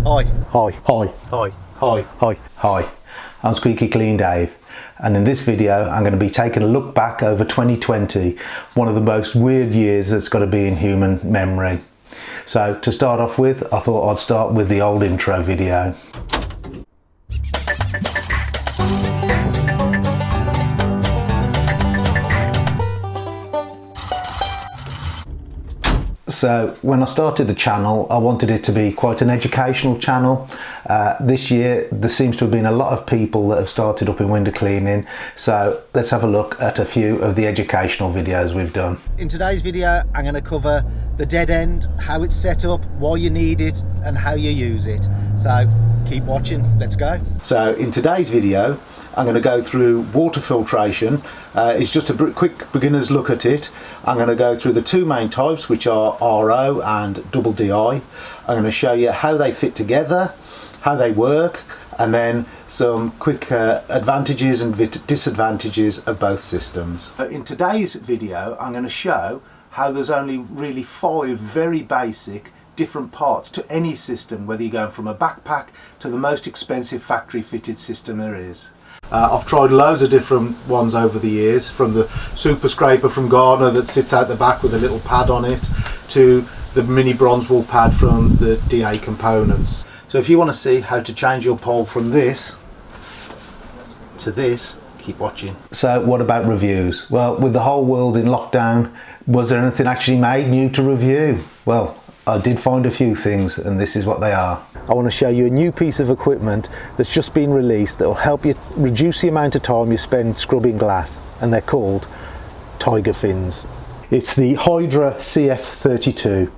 Hi. Hi. Hi. Hi. Hi. Hi. Hi. I'm Squeaky Clean Dave, and in this video I'm going to be taking a look back over 2020, one of the most weird years that's got to be in human memory. So to start off with, I thought I'd start with the old intro video. So when I started the channel, I wanted it to be quite an educational channel. This year there seems to have been a lot of people that have started up in window cleaning, so let's have a look at a few of the educational videos we've done. In today's video I'm going to cover the dead end, how it's set up, why you need it and how you use it. So keep watching, let's go. So in today's video I'm going to go through water filtration. It's just a quick beginner's look at it. I'm going to go through the two main types, which are RO and double DI. I'm going to show you how they fit together, how they work, and then some quick advantages and disadvantages of both systems. In today's video I'm going to show how there's only really 5 very basic different parts to any system, whether you're going from a backpack to the most expensive factory fitted system there is. I've tried loads of different ones over the years, from the super scraper from Gardner that sits out the back with a little pad on it, to the mini bronze wool pad from the DA Components. So if you want to see how to change your pole from this to this, keep watching. So what about reviews? Well, with the whole world in lockdown, was there anything actually made new to review? Well, I did find a few things, and this is what they are. I want to show you a new piece of equipment that's just been released that will help you reduce the amount of time you spend scrubbing glass, and they're called Tiger Fins. It's the Hydra CF32.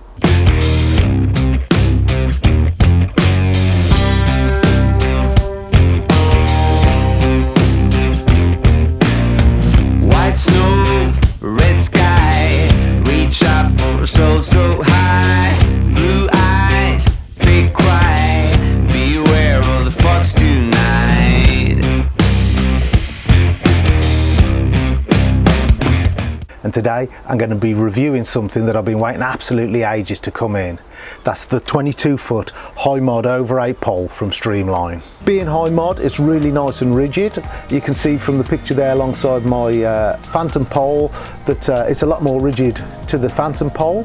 White snow, red sky, reach up for so high, blue eyes, fake cry, beware of the fox tonight. And today I'm going to be reviewing something that I've been waiting absolutely ages to come in. That's the 22-foot high mod over 8 pole from Streamline. Being high mod, it's really nice and rigid. You can see from the picture there alongside my Phantom pole that it's a lot more rigid to the Phantom pole.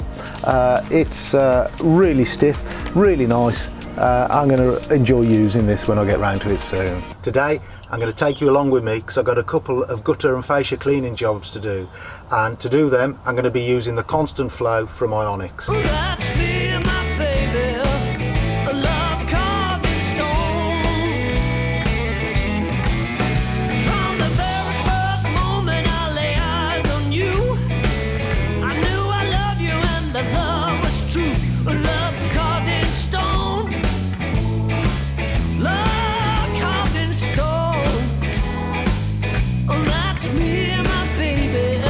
It's really stiff, really nice. I'm going to enjoy using this when I get round to it soon. Today I'm going to take you along with me because I've got a couple of gutter and fascia cleaning jobs to do, and to do them I'm going to be using the Constant Flow from Ionics. That's me, my baby, a love carved in stone. From the very first moment I lay eyes on you, I knew I loved you and the love was true. A love carved in stone. Love carved in stone. Oh, that's me, my baby,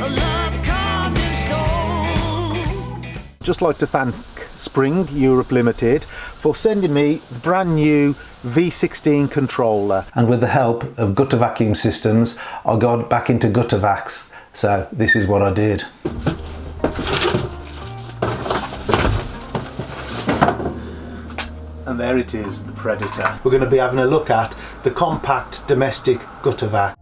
a love carved in stone. Just like to thank Spring Europe Limited for sending me the brand new V16 controller, and with the help of Gutter Vacuum Systems I got back into gutter vacs, so this is what I did. And there it is, the Predator. We're going to be having a look at the compact domestic gutter vac.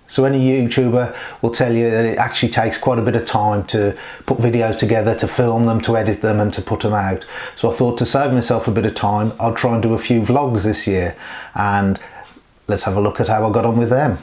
So any YouTuber will tell you that it actually takes quite a bit of time to put videos together, to film them, to edit them and to put them out. So I thought, to save myself a bit of time, I'll try and do a few vlogs this year, and let's have a look at how I got on with them.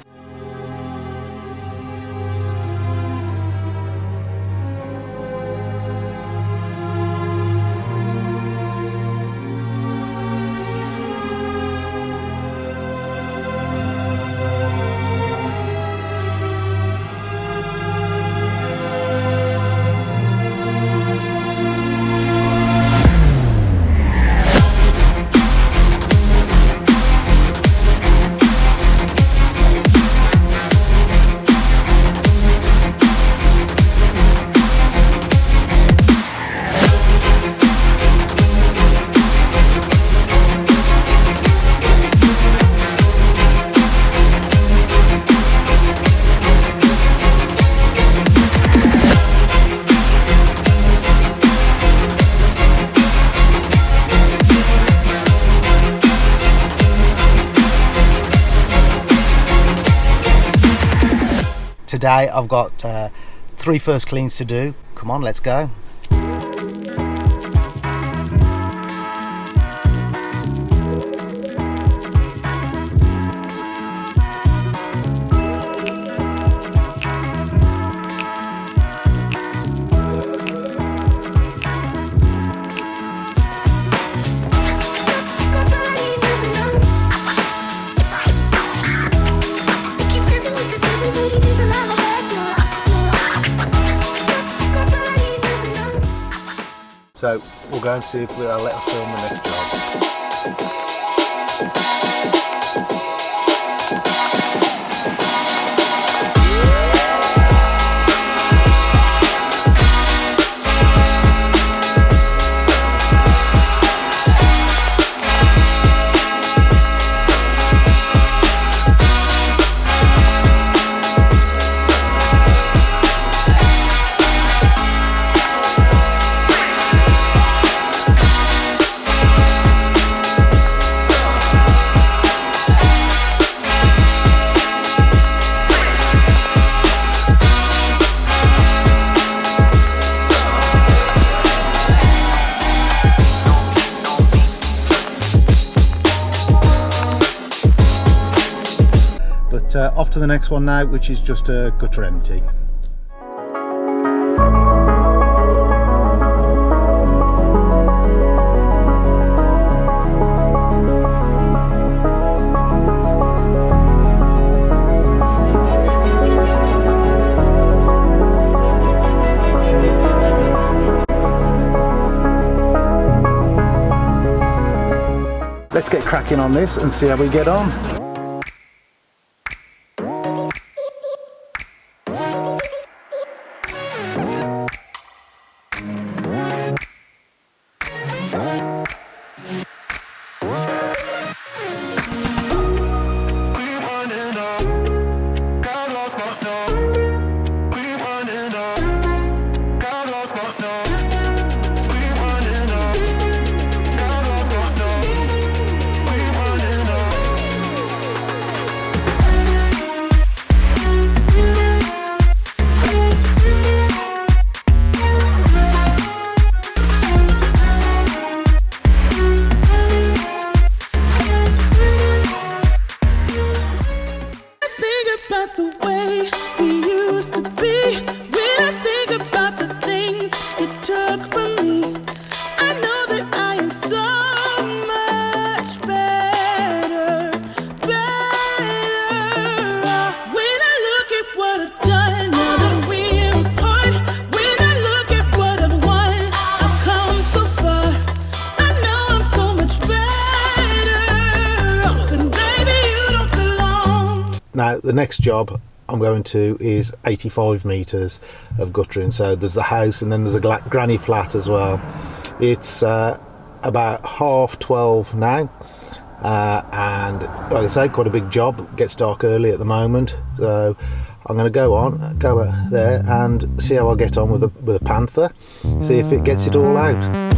today I've got 3 first cleans to do. Come on, let's go. So we'll go and see if they'll let us film the next job. Off to the next one now, which is just a gutter empty. Let's get cracking on this and see how we get on. Now the next job I'm going to is 85 metres of guttering. So there's the house and then there's a granny flat as well. It's about 12:30 now, and like I say, quite a big job. It gets dark early at the moment, so I'm going to go there and see how I get on with the Panther, see if it gets it all out.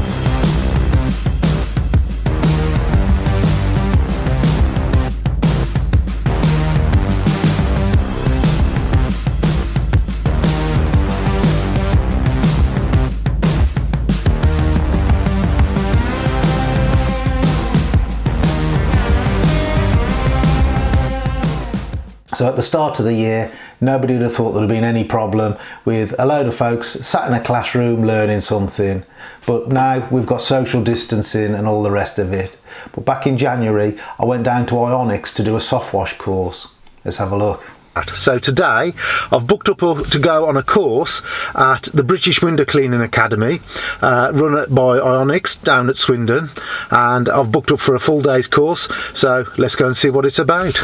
So at the start of the year, nobody would have thought there'd have been any problem with a load of folks sat in a classroom learning something. But now we've got social distancing and all the rest of it. But back in January, I went down to Ionics to do a soft wash course. Let's have a look. So today I've booked up to go on a course at the British Window Cleaning Academy, run by Ionics down at Swindon, and I've booked up for a full day's course, so let's go and see what it's about.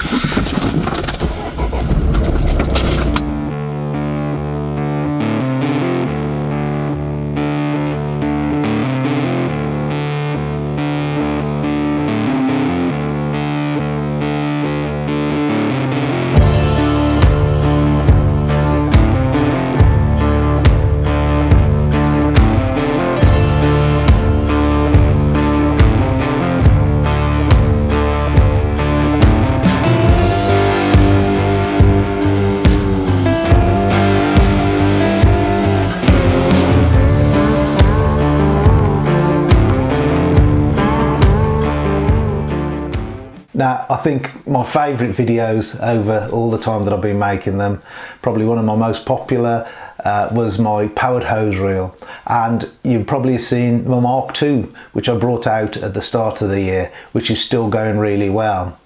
Now, I think my favourite videos over all the time that I've been making them, probably one of my most popular was my powered hose reel, and you've probably seen my Mark II, which I brought out at the start of the year, which is still going really well.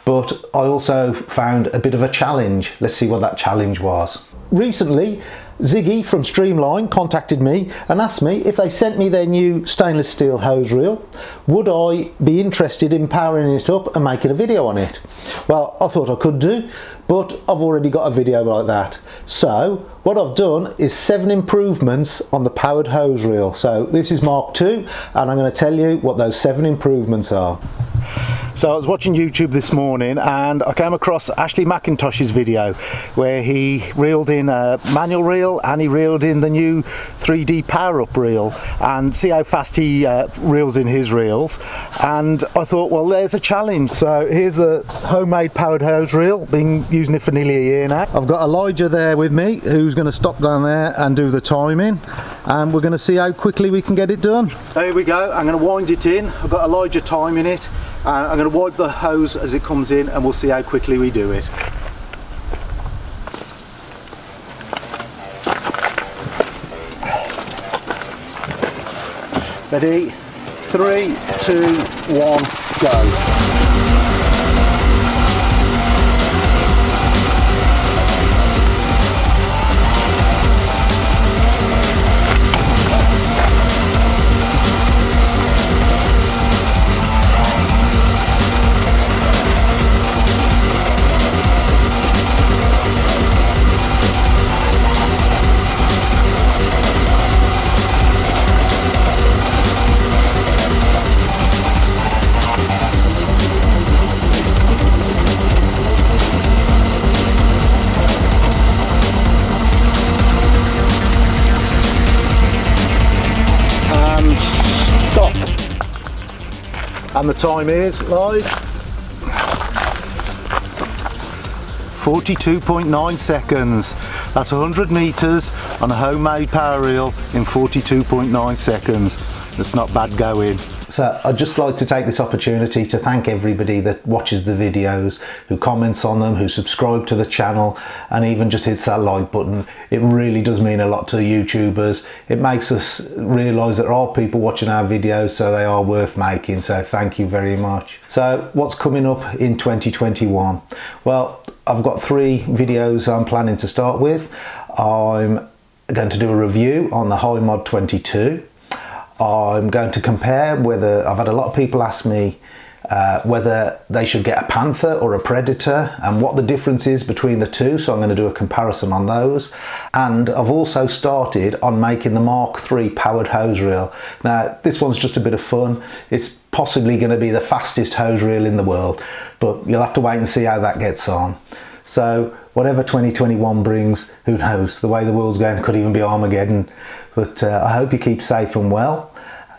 But I also found a bit of a challenge. Let's see what that challenge was. Recently, Ziggy from Streamline contacted me and asked me if they sent me their new stainless steel hose reel, would I be interested in powering it up and making a video on it? Well, I thought I could do, but I've already got a video like that. So what I've done is 7 improvements on the powered hose reel. So this is Mark II, and I'm going to tell you what those 7 improvements are. So I was watching YouTube this morning and I came across Ashley McIntosh's video where he reeled in a manual reel and he reeled in the new 3D power up reel, and see how fast he reels in his reels. And I thought, well, there's a challenge. So here's the homemade powered hose reel, been using it for nearly a year now. I've got Elijah there with me who's going to stop down there and do the timing, and we're going to see how quickly we can get it done. There we go. I'm going to wind it in. I've got Elijah timing it. I'm going to wipe the hose as it comes in and we'll see how quickly we do it. Ready? 3, 2, 1, go. And the time is live 42.9 seconds. That's 100 meters on a homemade power reel in 42.9 seconds. That's not bad going. So I'd just like to take this opportunity to thank everybody that watches the videos, who comments on them, who subscribe to the channel, and even just hits that like button. It really does mean a lot to the YouTubers. It makes us realise that there are people watching our videos, so they are worth making. So thank you very much. So what's coming up in 2021? Well, I've got 3 videos I'm planning to start with. I'm going to do a review on the High Mod 22. I'm going to compare whether, I've had a lot of people ask me whether they should get a Panther or a Predator and what the difference is between the two, so I'm going to do a comparison on those. And I've also started on making the Mark III powered hose reel. Now this one's just a bit of fun. It's possibly going to be the fastest hose reel in the world, but you'll have to wait and see how that gets on. So whatever 2021 brings, who knows? The way the world's going, could even be Armageddon. But I hope you keep safe and well.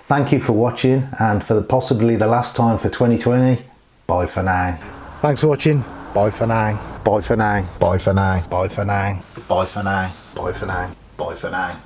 Thank you for watching, and for possibly the last time for 2020, bye for now. Thanks for watching. Bye for now. Bye for now. Bye for now. Bye for now. Bye for now. Bye for now. Bye for now.